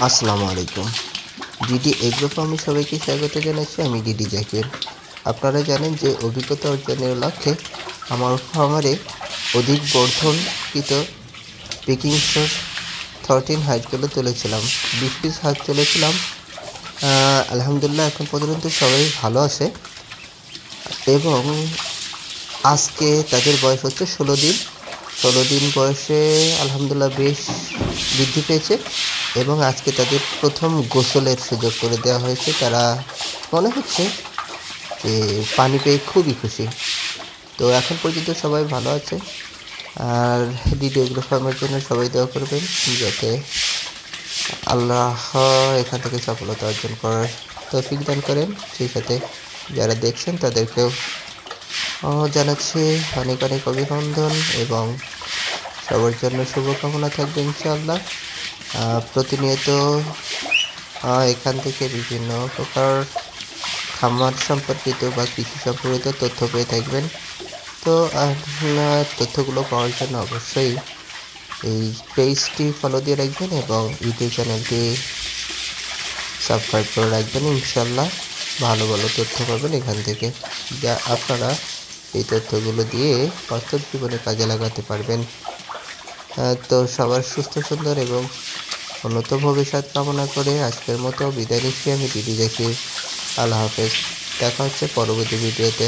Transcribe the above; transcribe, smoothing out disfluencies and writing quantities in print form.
আসসালামু আলাইকুম। DD agro ফার্মে সবাইকে স্বাগত জানাচ্ছি। আমি ডিডি জাকির। আপনারা জানেন যে অভিজ্ঞতা অর্জনের লক্ষ্যে আমার খামারে অধিক বর্ধনকৃত পেকিং সস 13 হাঁসগুলো তুলেছিলাম। 20 পিস হাঁস তুলেছিলাম। আলহামদুলিল্লাহ এখন পর্যন্ত সবাই ভালো আছে এবং আজকে তাদের বয়স হচ্ছে 16 দিন। 16 দিন বয়সে আলহামদুলিল্লাহ বেশ বৃদ্ধি পেয়েছে এবং আজকে তাদের প্রথম গোসলের সুযোগ করে দেওয়া হয়েছে। তারা মনে হচ্ছে যে পানি পেয়ে খুবই খুশি। তো এখন পর্যন্ত সবাই ভালো আছে। আর ডিডি এগ্রো ফার্মের জন্য সবাই দোয়া করবেন যাতে আল্লাহ এখান থেকে সফলতা অর্জন করার তৌফিক দান করেন। সেই সাথে যারা দেখছেন তাদেরকেও জানাচ্ছি অনেক অনেক অভিনন্দন এবং সবার জন্য শুভকামনা থাকবে ইনশাআল্লাহ। প্রতিনিয়ত এখান থেকে বিভিন্ন প্রকার খামার সম্পর্কিত বা কৃষি সম্পর্কিত তথ্য পেয়ে থাকবেন। তো তথ্যগুলো পাওয়ার জন্য অবশ্যই এই পেজটি ফলো দিয়ে রাখবেন এবং ইউটিউব চ্যানেলটি সাবস্ক্রাইব করে রাখবেন। ইনশাআল্লাহ ভালো ভালো তথ্য পাবেন এখান থেকে, যা আপনারা এই তথ্যগুলো দিয়ে বাস্তব জীবনে কাজে লাগাতে পারবেন। তো সবার সুস্থ সুন্দর এবং উন্নত ভবিষ্যৎ কামনা করে আজকের মতো বিদায় নিচ্ছি। আমি ডিডি জাকির। আল্লাহ হাফেজ। দেখা হচ্ছে পরবর্তী ভিডিওতে।